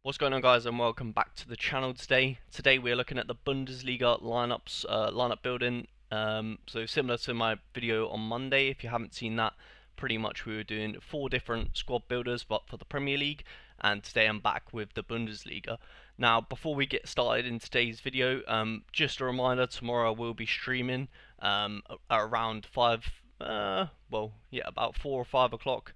What's going on, guys, and welcome back to the channel today. Today we're looking at the Bundesliga lineups, lineup building. So similar to my video on Monday, if you haven't seen that, pretty much we were doing 4 different squad builders, but for the Premier League. And today I'm back with the Bundesliga. Now, before we get started in today's video, just a reminder: tomorrow I will be streaming at around about 4 or 5 o'clock.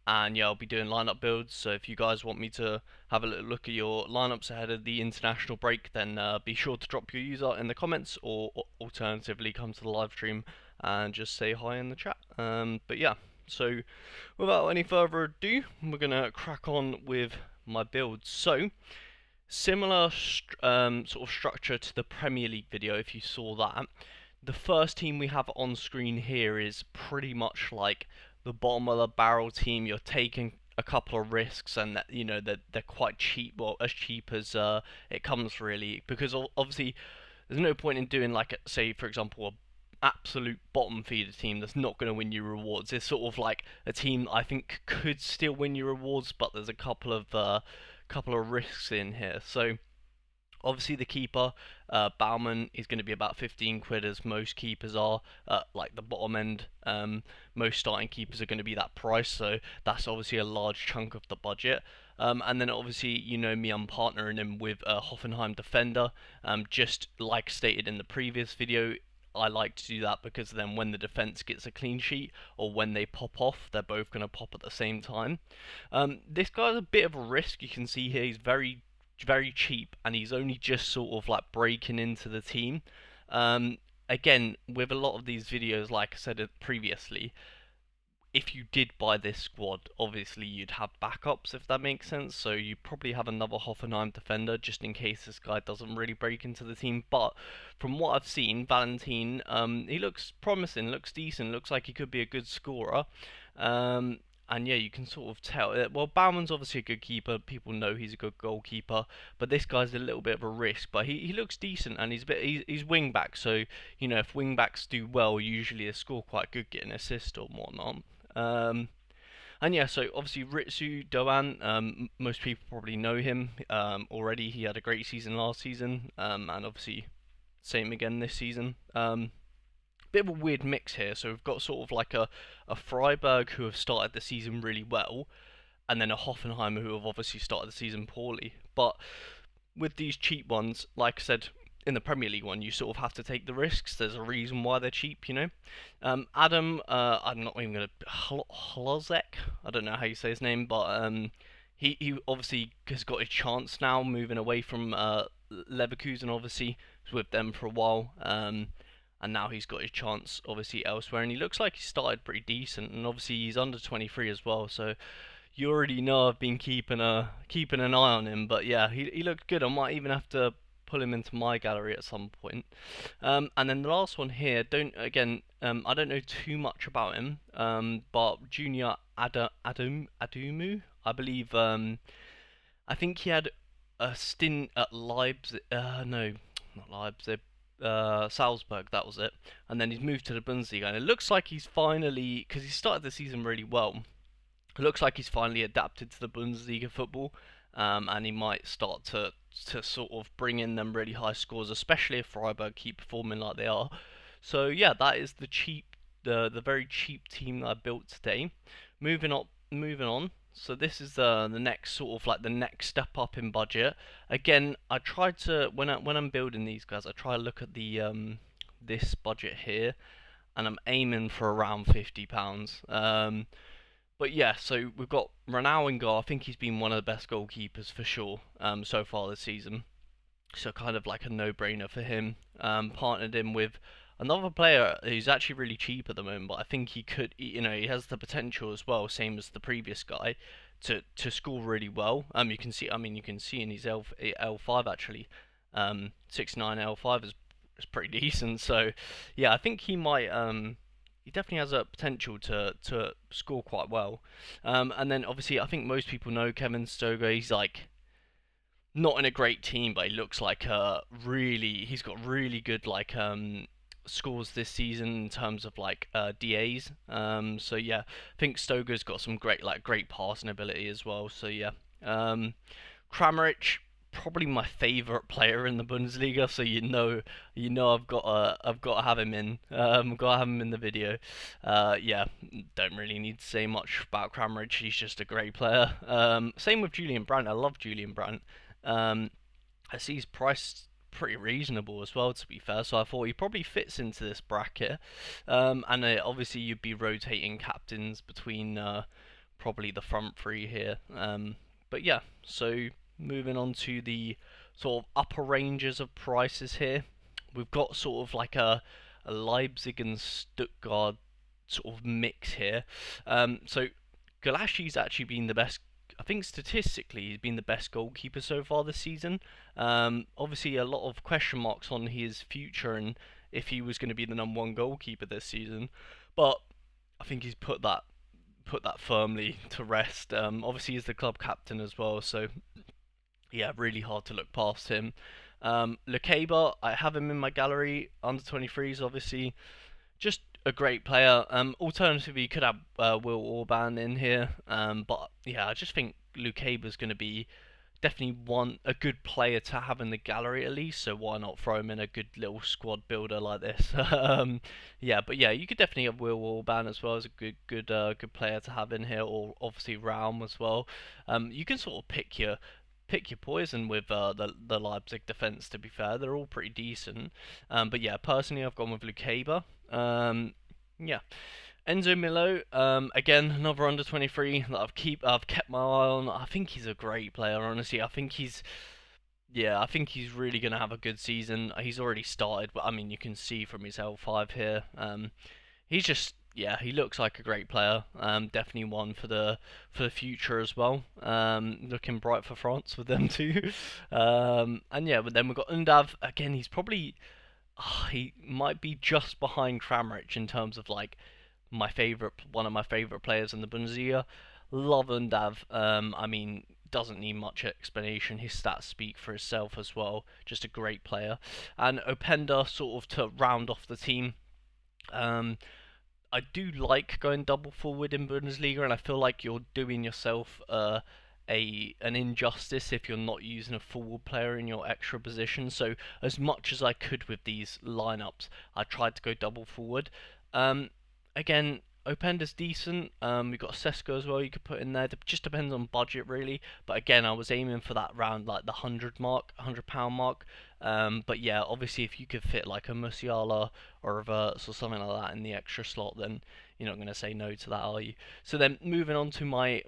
And yeah, I'll be doing lineup builds. So if you guys want me to have a little look at your lineups ahead of the international break, then be sure to drop your user in the comments, or alternatively come to the live stream and just say hi in the chat. But yeah, so without any further ado, we're gonna crack on with my builds. So similar sort of structure to the Premier League video, if you saw that. The first team we have on screen here is pretty much like the bottom of the barrel team. You're taking a couple of risks, and that, you know, that they're quite cheap, well, as cheap as it comes, really, because obviously there's no point in doing, like, say for example, a absolute bottom feeder team that's not going to win you rewards. It's sort of like a team I think could still win you rewards, but there's a couple of risks in here. So obviously the keeper, Baumann, is going to be about 15 quid, as most keepers are. Like the bottom end, most starting keepers are going to be that price, so that's obviously a large chunk of the budget. And then obviously, you know me, I'm partnering him with a Hoffenheim defender. Just like stated in the previous video, I like to do that because then when the defense gets a clean sheet, or when they pop off, they're both going to pop at the same time. This guy's a bit of a risk. You can see here he's very cheap, and he's only just sort of like breaking into the team. Again, with a lot of these videos, like I said previously, if you did buy this squad, obviously you'd have backups, if that makes sense. So you probably have another Hoffenheim defender just in case this guy doesn't really break into the team. But from what I've seen, Valentin, he looks promising, looks decent, looks like he could be a good scorer. And yeah, you can sort of tell. Well, Baumann's obviously a good keeper. People know he's a good goalkeeper. But this guy's a little bit of a risk. But he looks decent, and he's wing back. So, you know, if wing backs do well, usually they score quite good, getting assist or whatnot. And yeah, so obviously Ritsu Doan, most people probably know him already. He had a great season last season, and obviously same again this season. Bit of a weird mix here. So we've got sort of like a Freiburg, who have started the season really well, and then a Hoffenheim, who have obviously started the season poorly. But with these cheap ones, like I said, in the Premier League one, you sort of have to take the risks. There's a reason why they're cheap, you know. Adam, I'm not even gonna Hlozek. I don't know how you say his name, but he obviously has got his chance now, moving away from Leverkusen. Obviously, was with them for a while. And now he's got his chance, obviously, elsewhere, and he looks like he started pretty decent. And obviously he's under 23 as well, so you already know I've been keeping an eye on him. But yeah, he looked good. I might even have to pull him into my gallery at some point. And then the last one here, I don't know too much about him, but Junior Adumu, I believe. I think he had a stint at Leipzig. No, not Leipzig. Salzburg, that was it. And then he's moved to the Bundesliga, and it looks like he's finally, because he started the season really well, it looks like he's finally adapted to the Bundesliga football, and he might start to sort of bring in them really high scores, especially if Freiburg keep performing like they are. So yeah, that is the very cheap team that I built today. Moving on. So this is the next sort of like the next step up in budget. Again, I tried to, when I'm building these guys, I try to look at the this budget here, and I'm aiming for around £50. But yeah, so we've got Ronaldo. I think he's been one of the best goalkeepers for sure so far this season. So kind of like a no-brainer for him. Partnered him with another player who's actually really cheap at the moment, but I think he could, you know, he has the potential as well, same as the previous guy, to score really well. You can see in his L5 actually, 69 L5 is pretty decent. So yeah, I think he might he definitely has a potential to score quite well. And then obviously I think most people know Kevin Stoger. He's like not in a great team, but he looks like he's got really good like scores this season in terms of like DAs. So yeah, I think Stoger's got some great passing ability as well. So yeah, Um, Kramaric, probably my favourite player in the Bundesliga, so I've got to have him in. Got to have him in the video. Yeah, don't really need to say much about Kramaric. He's just a great player. Same with Julian Brandt. I love Julian Brandt. Um, I see his price pretty reasonable as well, to be fair. So I thought he probably fits into this bracket. And obviously you'd be rotating captains between probably the front three here. But yeah, so moving on to the sort of upper ranges of prices here, we've got sort of like a Leipzig and Stuttgart sort of mix here. So Galashi's actually been the best. I think statistically he's been the best goalkeeper so far this season. Obviously, a lot of question marks on his future and if he was going to be the number one goalkeeper this season. But I think he's put that firmly to rest. Obviously, he's the club captain as well, so yeah, really hard to look past him. Lukeba, I have him in my gallery, under 23s, obviously. Just a great player. Alternatively, you could have Will Orban in here, but yeah, I just think Lukeba's going to be definitely a good player to have in the gallery at least. So why not throw him in a good little squad builder like this? Yeah, but yeah, you could definitely have Will Orban as well as a good player to have in here, or obviously Raum as well. You can sort of pick your poison with the Leipzig defense. To be fair, they're all pretty decent. But yeah, personally, I've gone with Lukeba. Yeah, Enzo Milo, again another under 23 that I've kept my eye on. I think he's a great player. Honestly, I think he's really gonna have a good season. He's already started, but I mean you can see from his L5 here. He's just yeah, he looks like a great player. Definitely one for the future as well. Looking bright for France with them too. And yeah, but then we've got Undav again. He's probably he might be just behind Kramaric in terms of like one of my favorite players in the Bundesliga. Love Undav. I mean, doesn't need much explanation. His stats speak for itself as well. Just a great player. And Openda, sort of to round off the team. Um, I do like going double forward in Bundesliga, and I feel like you're doing yourself an injustice if you're not using a forward player in your extra position. So as much as I could with these lineups, I tried to go double forward. Um, Again, Openda's decent. We've got Sesko as well. You could put in there. It just depends on budget really. But again, I was aiming for that round like the £100 mark. But yeah, obviously if you could fit like a Musiala or a Verts or something like that in the extra slot, then you're not going to say no to that, are you? So then moving on to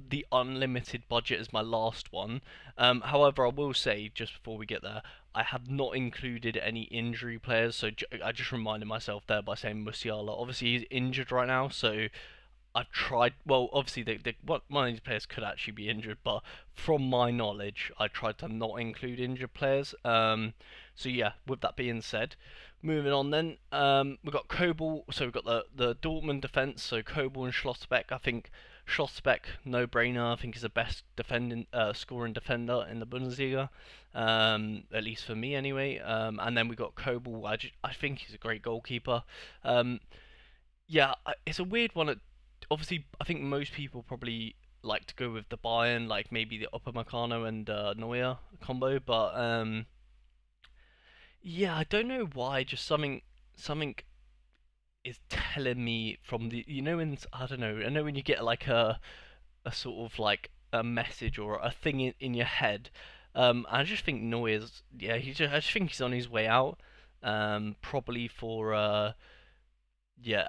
the unlimited budget as my last one. However, I will say just before we get there, I have not included any injury players. So I just reminded myself there by saying Musiala. Obviously, he's injured right now, so I've tried. Well, obviously, one of these players could actually be injured, but from my knowledge, I tried to not include injured players. So yeah, with that being said, moving on then, we've got Kobel. So we've got the Dortmund defense. So Kobel and Schlotterbeck. I think Schlotterbeck, no brainer. I think is the best scoring defender in the Bundesliga, at least for me anyway. And then we got Kobel. I think he's a great goalkeeper. Um, yeah, it's a weird one. Obviously, I think most people probably like to go with the Bayern, like maybe the Upamecano and Neuer combo, but yeah, I don't know why. Just something is telling me from the I don't know. I know when you get like a sort of like a message or a thing in your head. I just think Neuer's yeah. I just think he's on his way out. Probably for yeah,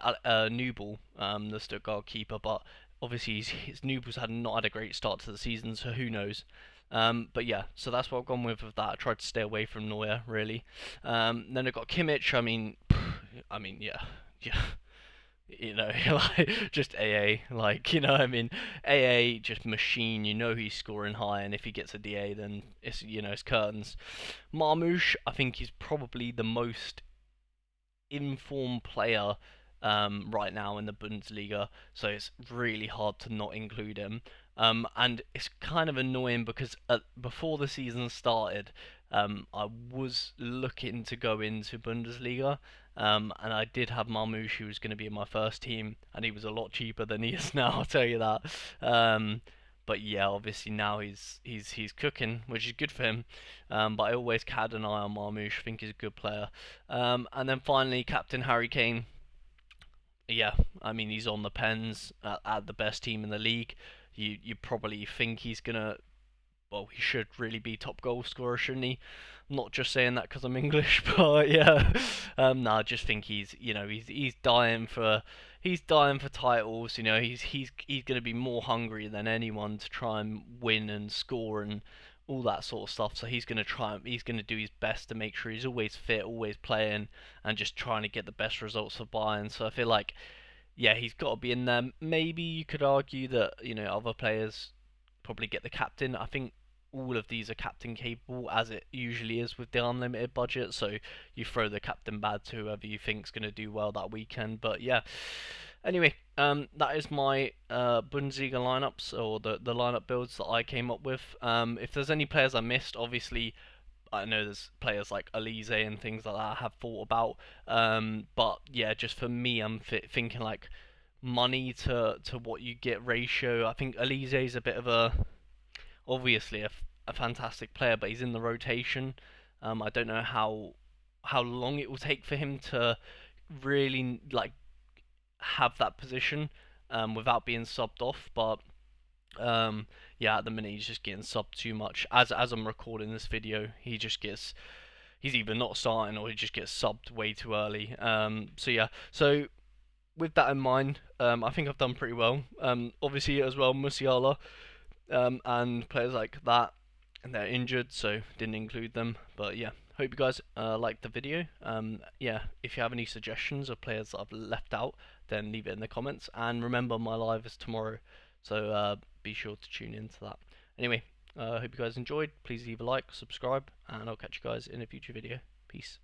Newball, the Stuttgart keeper, but obviously his Newball's not had a great start to the season, so who knows. But yeah, so that's what I've gone with that. I tried to stay away from Neuer, really. Then I got Kimmich. I mean, yeah, yeah, like just AA, like I mean, AA just machine. You know he's scoring high, and if he gets a DA, then it's curtains. Marmoush, I think he's probably the most informed player right now in the Bundesliga, so it's really hard to not include him. And it's kind of annoying because before the season started, I was looking to go into Bundesliga, and I did have Marmouche, who was going to be in my first team, and he was a lot cheaper than he is now, I'll tell you that. But yeah, obviously now he's cooking, which is good for him. But I always had an eye on Marmoush. I think he's a good player. And then finally, Captain Harry Kane. Yeah, I mean he's on the pens at the best team in the league. You probably think he's gonna, well, he should really be top goal scorer, shouldn't he? I'm not just saying that because I'm English, but yeah. No, I just think he's he's dying for titles. He's going to be more hungry than anyone to try and win and score and all that sort of stuff. So he's going to do his best to make sure he's always fit, always playing, and just trying to get the best results for Bayern. So I feel like, yeah, he's got to be in there. Maybe you could argue that other players probably get the captain. I think all of these are captain capable, as it usually is with the unlimited budget. So you throw the captain bad to whoever you think's going to do well that weekend. But yeah, anyway, that is my Bundesliga lineups, or the lineup builds that I came up with. If there's any players I missed, obviously I know there's players like Elise and things like that I have thought about. But yeah, just for me, I'm thinking like money to what you get ratio. I think Elise is a bit of a, obviously a fantastic player, but he's in the rotation. I don't know how long it will take for him to really like have that position without being subbed off. But yeah, at the minute he's just getting subbed too much. As I'm recording this video, he's either not starting or he just gets subbed way too early. So yeah, so with that in mind, I think I've done pretty well. Obviously as well, Musiala and players like that, and they're injured, so didn't include them. But yeah, hope you guys liked the video. Yeah, if you have any suggestions of players that I've left out, then leave it in the comments. And remember, my live is tomorrow, so be sure to tune into that. Anyway, hope you guys enjoyed. Please leave a like, subscribe, and I'll catch you guys in a future video. Peace.